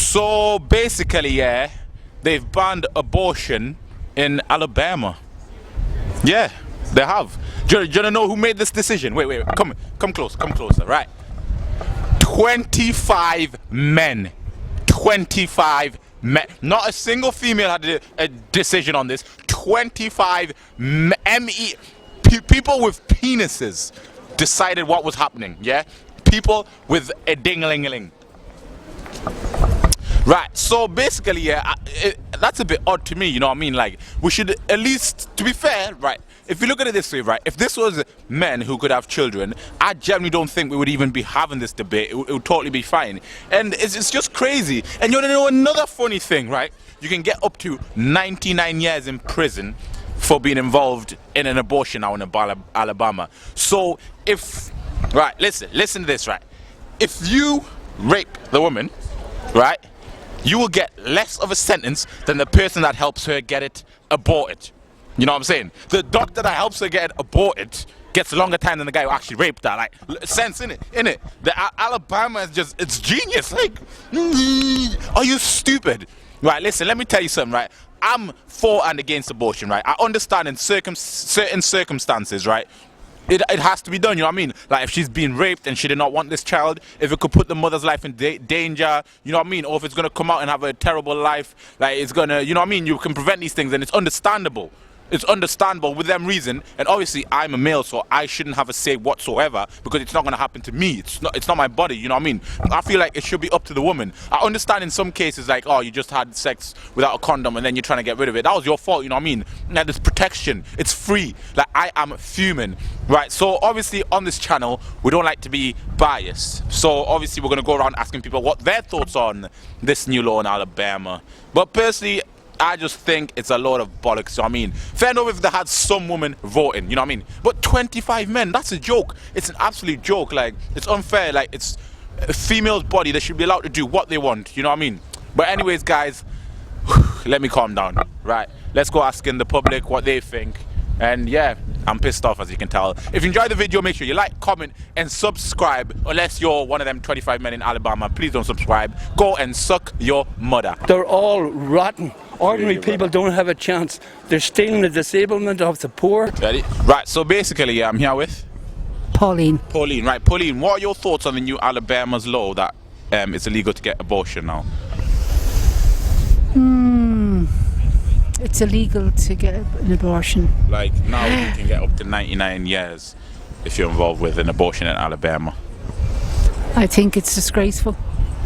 So basically, yeah, they've banned abortion in Alabama. Yeah, they have. Do you know who made this decision? Wait, come closer, right? 25 men. 25 men. Not a single female had a decision on this. 25 people with penises decided what was happening, yeah? People with a ding-a-ling-a-ling. Right, so basically, yeah, that's a bit odd to me, you know what I mean? Like, we should at least, to be fair, right, if you look at it this way, right, if this was men who could have children, I generally don't think we would even be having this debate. It would totally be fine. And it's just crazy. And you want to know another funny thing, right? You can get up to 99 years in prison for being involved in an abortion now in Alabama. So if, right, listen to this, right? If you rape the woman, right, you will get less of a sentence than the person that helps her get it aborted. You know what I'm saying? The doctor that helps her get it aborted gets a longer time than the guy who actually raped her. Like, sense in it. The Alabama is just, it's genius. Like, are you stupid? Right, listen, let me tell you something, right? I'm for and against abortion, right? I understand in certain circumstances, right? It has to be done, you know what I mean? Like, if she's being raped and she did not want this child, if it could put the mother's life in danger, you know what I mean? Or if it's going to come out and have a terrible life, like, it's going to, you know what I mean? You can prevent these things, and it's understandable. It's understandable with them reason, and obviously I'm a male, so I shouldn't have a say whatsoever, because it's not going to happen to me. It's not my body, you know what I mean? I feel like it should be up to the woman. I understand in some cases, like, oh, you just had sex without a condom and then you're trying to get rid of it. That was your fault, you know what I mean? Now there's protection. It's free. Like, I am fuming, right? So obviously on this channel, we don't like to be biased. So obviously we're going to go around asking people what their thoughts on this new law in Alabama. But personally, I just think it's a load of bollocks, you know what I mean? Fair enough if they had some women voting, you know what I mean? But 25 men, that's a joke. It's an absolute joke. Like, it's unfair. Like, it's a female's body. They should be allowed to do what they want, you know what I mean? But anyways, guys, let me calm down, right? Let's go asking the public what they think. And yeah, I'm pissed off, as you can tell. If you enjoyed the video, make sure you like, comment, and subscribe. Unless you're one of them 25 men in Alabama, please don't subscribe. Go and suck your mother. They're all rotten. Ordinary people don't have a chance. They're stealing the disablement of the poor. Ready? Right, so basically, yeah, I'm here with Pauline. Pauline, right? Pauline, what are your thoughts on the new Alabama's law that it's illegal to get abortion now? It's illegal to get an abortion. Like, now you can get up to 99 years if you're involved with an abortion in Alabama. I think it's disgraceful.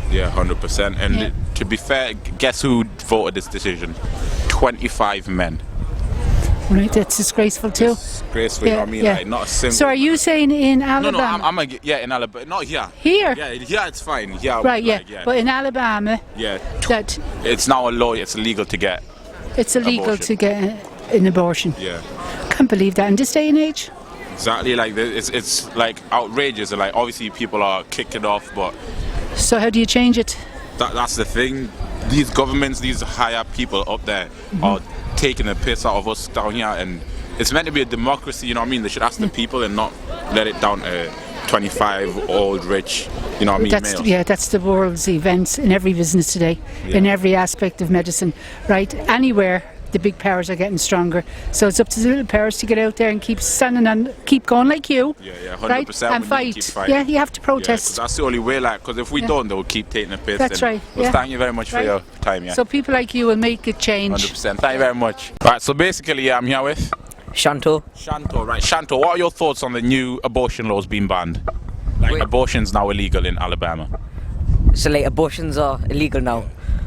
Yeah, 100%. And Yeah. To be fair, guess who voted this decision? 25 men. Right, that's disgraceful too. Disgraceful, you know what I mean? Like, not a single... So are you saying in Alabama? No, yeah, in Alabama. Not here. Here? Yeah, it's fine. Yeah, Right, yeah. like, yeah. But in Alabama, Yeah. that It's now a law, it's illegal to get... it's illegal Abortion. to get an abortion. Yeah. Can't believe that in this day and age. Exactly, like, it's like outrageous, and like, obviously people are kicking off, but... So how do you change it? That's the thing. These governments, these higher people up there are taking the piss out of us down here, and it's meant to be a democracy, you know what I mean? They should ask the people and not let it down to 25 old rich, you know what I mean, That's males. yeah, that's the world's events in every business today, in every aspect of medicine, right? Anywhere the big powers are getting stronger, so it's up to the little powers to get out there and keep standing and keep going like you. Yeah, 100%. Right? And we fight. need to keep fighting. Yeah, you have to Yeah, 'cause protest. that's the only way, like, because if we don't, they'll keep taking the piss. That's right, Well, yeah. thank you very much for Right. your time, yeah. So people like you will make a change. 100%. Thank you very much. Right, so basically, yeah, I'm here with Shanto. Shanto. Right, Shanto, what are your thoughts on the new abortion laws being banned? Like, Wait. abortion's now illegal in Alabama. So like abortions are illegal now.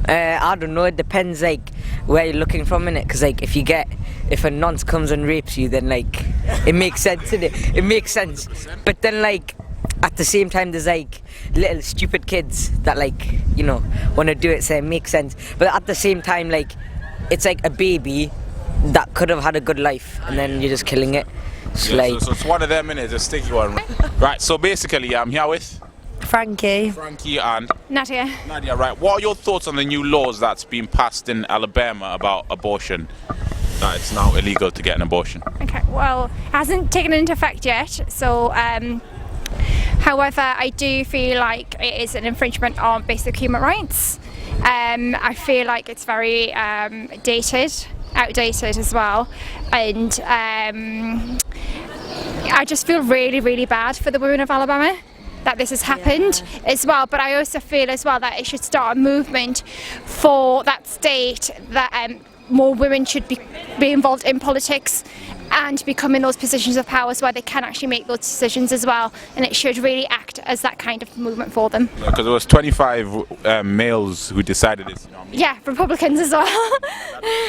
I don't know, it depends like where you're looking from in it, because like if a nonce comes and rapes you, then like it makes sense, it makes sense. But then like at the same time there's like little stupid kids that like, you know, want to do it, so it makes sense. But at the same time, like, it's like a baby that could have had a good life and then you're just killing it. It's Yeah, like so it's one of them, innit? It's a sticky one. Right, so basically, I'm here with Frankie. Frankie and Nadia. Nadia. Right, what are your thoughts on the new laws that's been passed in Alabama about abortion? That it's now illegal to get an abortion. Okay, well, it hasn't taken into effect yet, so However, I do feel like it is an infringement on basic human rights. I feel like it's very outdated as well, and I just feel really, really bad for the women of Alabama that this has happened as well. But I also feel as well that it should start a movement for that state that more women should be involved in politics and become in those positions of power where they can actually make those decisions as well, and it should really act as that kind of movement for them. Because there was 25 males who decided this. You know what I mean? Yeah, Republicans as well.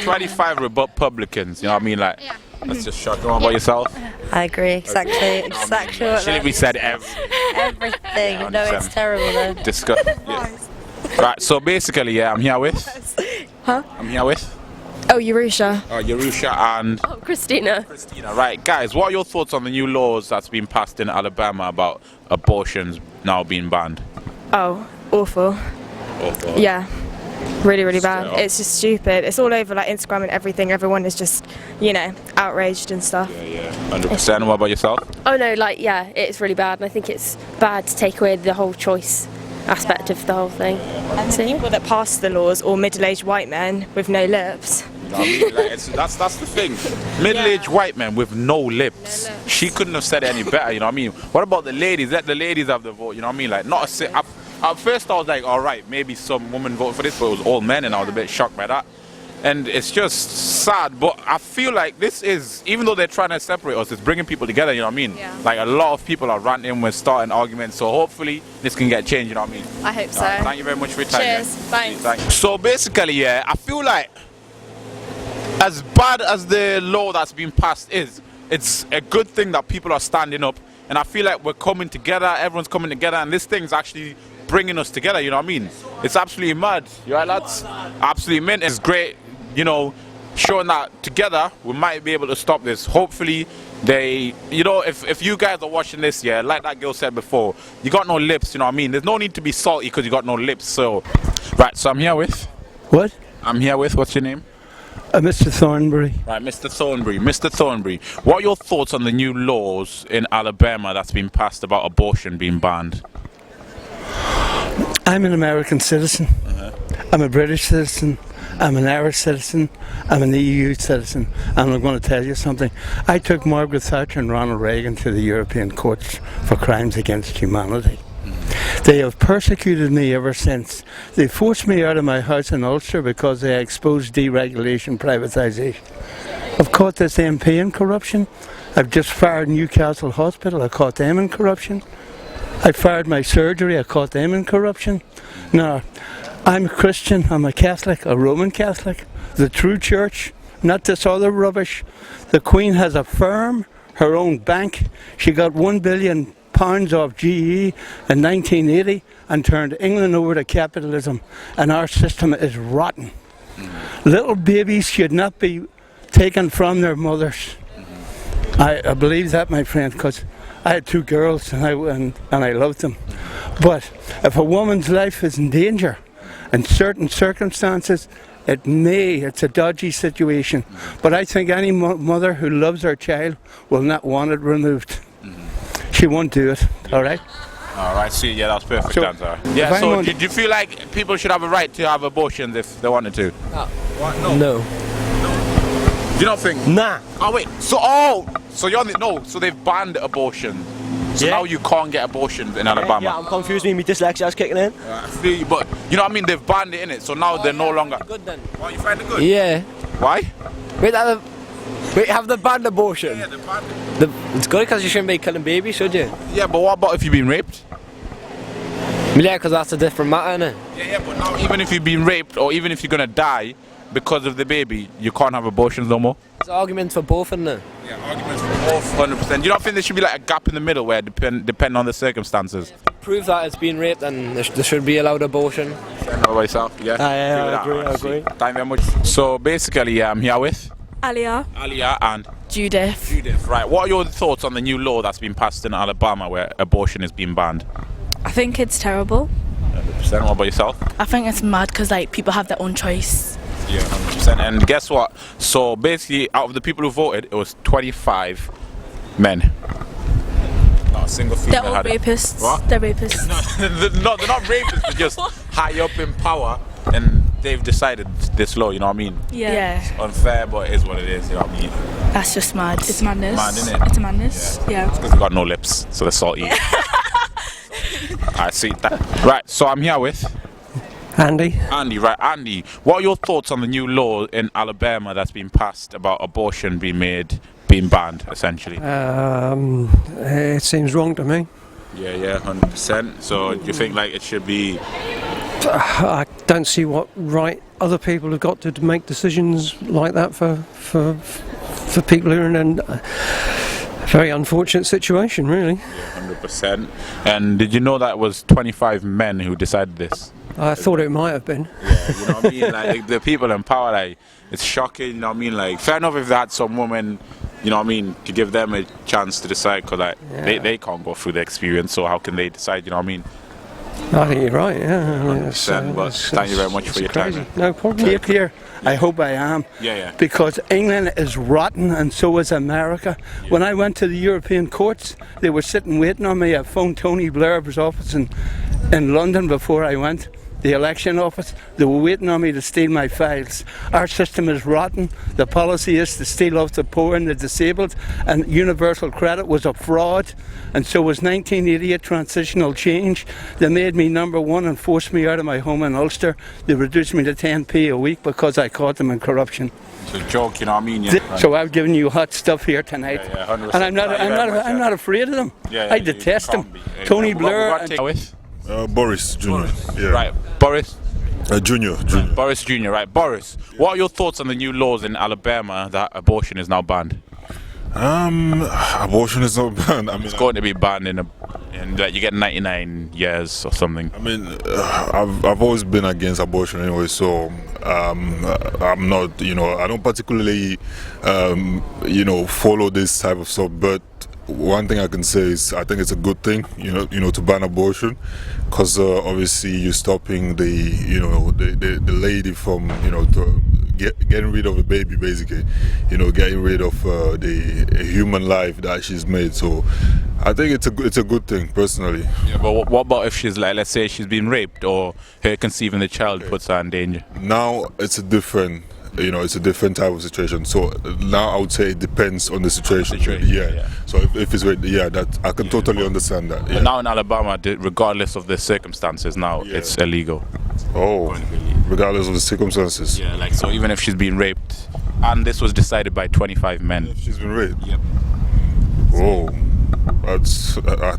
25 Republicans. You know what I mean? Like, that's just shocking. What about yourself? I agree, exactly what Shouldn't said everything. No, it's terrible though. Yeah. Right, so basically, I'm here with. I'm here with. Oh, Yerusha. Yerusha and Christina. Right, guys, what are your thoughts on the new laws that's been passed in Alabama about abortions now being banned? Oh, awful. Yeah, really, really bad. It's just stupid. It's all over like Instagram and everything. Everyone is just, outraged and stuff. Yeah, 100%. What about yourself? Oh no, it's really bad, and I think it's bad to take away the whole choice aspect of the whole thing. And the people that pass the laws are middle-aged white men with no lips. You know what I mean? Like, that's the thing. Middle-aged white men with no lips. She couldn't have said it any better. You know what I mean? What about the ladies? Let the ladies have the vote. You know what I mean? Like, not a. At first, I was like, all right, maybe some women vote for this, but it was all men, and I was a bit shocked by that. And it's just sad, but I feel like this is, even though they're trying to separate us, it's bringing people together, you know what I mean? Yeah. Like, a lot of people are ranting, we're starting arguments, so hopefully this can get changed, you know what I mean? I hope so. Thank you very much for your time. Cheers, thanks. So basically, I feel like as bad as the law that's been passed is, it's a good thing that people are standing up, and I feel like we're coming together, everyone's coming together, and this thing's actually bringing us together, you know what I mean? It's absolutely mad. You right, lads? Absolutely mint. It's great, showing that together we might be able to stop this. Hopefully they, if you guys are watching this, like that girl said before, you got no lips, you know what I mean? There's no need to be salty because you got no lips. So, right, so I'm here with... What? I'm here with, what's your name? Mr. Thornbury. Right, Mr. Thornbury. Mr. Thornbury, what are your thoughts on the new laws in Alabama that's been passed about abortion being banned? I'm an American citizen. I'm a British citizen. I'm an Irish citizen. I'm an EU citizen. And I'm going to tell you something. I took Margaret Thatcher and Ronald Reagan to the European courts for crimes against humanity. They have persecuted me ever since. They forced me out of my house in Ulster because they exposed deregulation, privatisation. I've caught this MP in corruption. I've just fired Newcastle Hospital. I caught them in corruption. I fired my surgery. I caught them in corruption. Now, I'm a Christian. I'm a Catholic, a Roman Catholic, the true church, not this other rubbish. The Queen has a firm, her own bank. She got £1 billion off GE in 1980 and turned England over to capitalism, and our system is rotten. Little babies should not be taken from their mothers. I believe that, my friend, because I had 2 girls and I loved them. But if a woman's life is in danger in certain circumstances, it's a dodgy situation. But I think any mother who loves her child will not want it removed. She won't do it, alright? Alright, see, that's perfect answer. Yeah, so do you feel like people should have a right to have abortions if they wanted to? No. Do you not think? Nah. Oh wait, so they've banned abortion. So now you can't get abortions in Alabama. Yeah, I'm confused. My dyslexia's kicking in. I feel you, but you know what I mean? They've banned it, innit? So now they're no longer... Good then. Why you find it good? Yeah. Why? Wait, have the banned abortion? Yeah, they banned it. It's good because you shouldn't be killing babies, should you? Yeah, but what about if you've been raped? Yeah, because that's a different matter, innit? Yeah, but now even if you've been raped or even if you're gonna die because of the baby, you can't have abortions no more? There's arguments for both, isn't there? Yeah, arguments for both, 100%. You don't think there should be like a gap in the middle where depend on the circumstances? Prove that it's been raped and there should be allowed abortion. How about yourself? Yeah, I agree. Thank you very much. So basically, I'm here with Aliyah and Judith. Right, what are your thoughts on the new law that's been passed in Alabama where abortion is being banned? I think it's terrible. 100%. What about yourself? I think it's mad because people have their own choice. Yeah, 100%. And guess what? So basically, out of the people who voted, it was 25 men. a single They're female all had it. rapists. What? They're rapists. No, they're not rapists. They're just high up in power, and they've decided this law. You know what I mean? Yeah. Unfair, but it is what it is. You know what I mean? That's just mad. It's madness. Mad, innit? It's a madness. Yeah. Because they got no lips, so they're salty. I see that. Right, so I'm here with Andy? Andy. Right, Andy. What are your thoughts on the new law in Alabama that's been passed about abortion being banned, essentially? It seems wrong to me. Yeah, 100%. So do you think like it should be? I don't see what right other people have got to make decisions like that for people who are in a very unfortunate situation, really. Yeah, 100%. And did you know that it was 25 men who decided this? I thought it might have been. Yeah, you know what I mean? Like the people in power, like it's shocking. You know what I mean? Like fair enough if they had some women, you know what I mean, to give them a chance to decide, because like they can't go through the experience, so how can they decide? You know what I mean? I think you're right, yeah. 100%, but thank you very much for your crazy. time. No problem. Here. I hope I am. Yeah. Because England is rotten and so is America. Yeah. When I went to the European courts, they were sitting waiting on me. I phoned Tony Blair's office in London before I went. The election office, they were waiting on me to steal my files. Our system is rotten. The policy is to steal off the poor and the disabled, and universal credit was a fraud, and so was 1988 transitional change. They made me number one and forced me out of my home in Ulster. They reduced me to 10p a week because I caught them in corruption. It's a joke, you know what I mean? Yeah. So I've given you hot stuff here tonight, Yeah, 100%. and I'm not afraid of them. I detest them. Tony Blair. Boris Jr. Yeah. Right, Boris. Junior. Boris Jr. Right, Boris. What are your thoughts on the new laws in Alabama that abortion is now banned? Abortion is not banned. I mean, It's going to be banned in like you get 99 years or something. I mean, I've always been against abortion anyway, so I'm not, I don't particularly, follow this type of stuff. But one thing I can say is I think it's a good thing, to ban abortion, because obviously you're stopping the lady from, getting rid of the baby, basically, getting rid of the human life that she's made. So I think it's a good thing, personally. Yeah, but what about if she's like, let's say she's been raped or her conceiving the child puts her in danger? Now it's a different. It's a different type of situation. So now I would say it depends on the situation. Yeah. So if it's that I can totally understand that. Yeah. But now in Alabama, regardless of the circumstances, now it's illegal. Oh, regardless of the circumstances. Yeah, like so even if she's been raped, and this was decided by 25 men. If she's been raped. Yep. Oh, I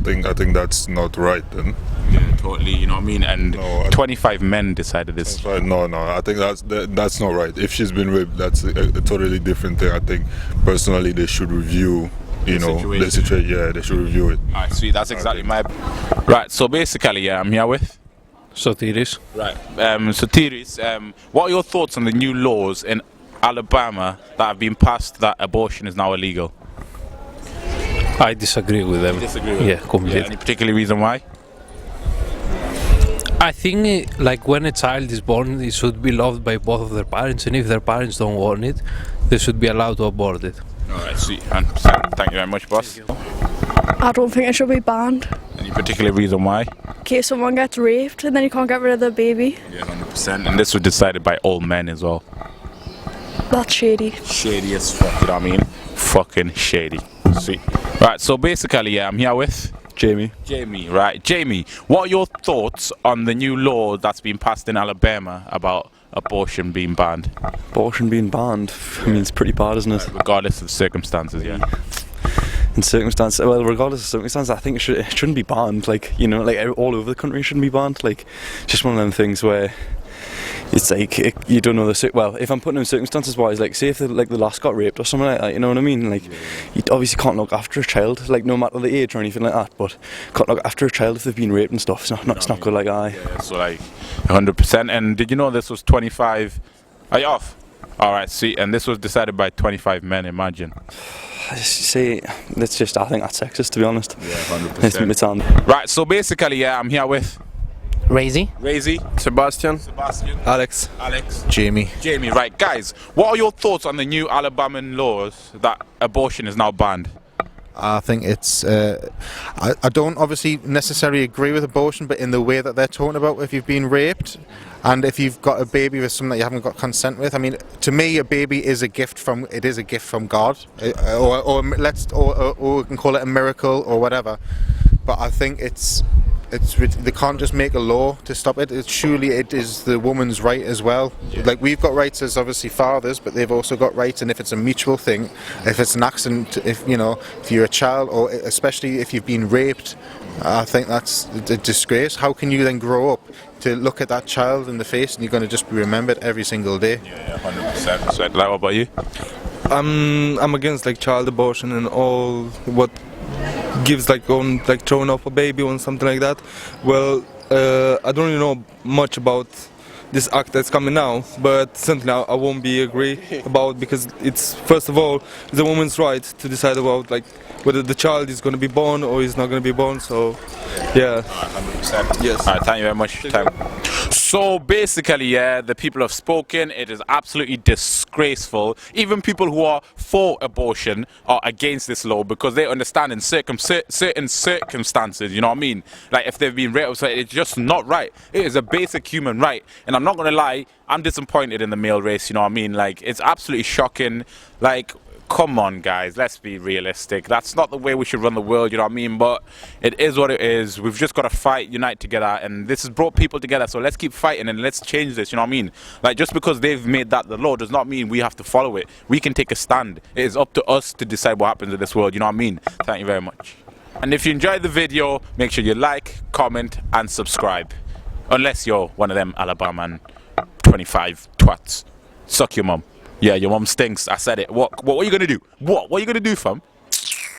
think that's not right then. Yeah, totally. You know what I mean? And 25 men decided this. That's right. No. I think that's not right. If she's been raped, that's a totally different thing. I think personally they should review. The situation. Yeah, they should review it. Alright, sweet. That's exactly my. Right. So basically, I'm here with Sotiris. Right. Sotiris. What are your thoughts on the new laws in Alabama that have been passed that abortion is now illegal? I disagree with them. You disagree with them? Completely. Yeah, any particular reason why? I think like when a child is born, it should be loved by both of their parents, and if their parents don't want it, they should be allowed to abort it. Alright, sweet. 100%. Thank you very much, boss. I don't think it should be banned. Any particular reason why? In case someone gets raped and then you can't get rid of the baby. Yeah, 100%. And this was decided by all men as well. That's shady. Shady as fuck, you know what I mean? Fucking shady. Sweet. Right, so basically, I'm here with Jamie. Right. Jamie, what are your thoughts on the new law that's been passed in Alabama about abortion being banned? Abortion being banned? I mean, it's pretty bad, isn't it? Regardless of circumstances, yeah. Regardless of circumstances, I think it shouldn't be banned. Like all over the country, it shouldn't be banned. Like, just one of them things where it's like you don't know if I'm putting in circumstances wise, like say if the lass got raped or something like that, you know what I mean? Like you obviously can't look after a child, like no matter the age or anything like that, but can't look after a child if they've been raped and stuff. It's not good. Like Yeah, so like 100%. And did you know this was 25? Are you off? All right, see, and this was decided by 25 men. Imagine. See, I think that's sexist, to be honest. Yeah, 100%. It's right, so basically, I'm here with Razy, Sebastian, Alex, Jamie. Right, guys, what are your thoughts on the new Alabama laws that abortion is now banned? I think it's I don't obviously necessarily agree with abortion, but in the way that they're talking about, if you've been raped and if you've got a baby with someone that you haven't got consent with, I mean, to me a baby is a gift from God, or we can call it a miracle or whatever, but I think they can't just make a law to stop it. Surely it is the woman's right as well. Like, we've got rights as obviously fathers, but they've also got rights, and if it's a mutual thing, if it's an accident, if you're a child, or especially if you've been raped, I think that's a disgrace. How can you then grow up to look at that child in the face and you're going to just be remembered every single day? Yeah, 100%. So, like, what about you? I'm against like child abortion and all what gives like on like throwing off a baby or something like that. Well, I don't really know much about this act that's coming now, but certainly I won't be agree about, because it's, first of all, the woman's right to decide about like whether the child is going to be born or is not going to be born. So yeah. 100%. Yes. All right, thank you very much for your time. So basically, yeah, the people have spoken. It is absolutely disgraceful. Even people who are for abortion are against this law, because they understand in certain circumstances, you know what I mean? Like, if they've been raped, it's just not right. It is a basic human right. And I'm not going to lie, I'm disappointed in the male race, you know what I mean? Like, it's absolutely shocking. Like, come on, guys, let's be realistic. That's not the way we should run the world, you know what I mean? But it is what it is. We've just got to fight, unite together, and this has brought people together, so let's keep fighting and let's change this, you know what I mean? Like, just because they've made that the law does not mean we have to follow it. We can take a stand. It is up to us to decide what happens in this world, you know what I mean? Thank you very much. And if you enjoyed the video, make sure you like, comment, and subscribe. Unless you're one of them Alabama 25 twats. Suck your mum. Yeah, your mum stinks. I said it. What are you gonna do? What are you gonna do, fam?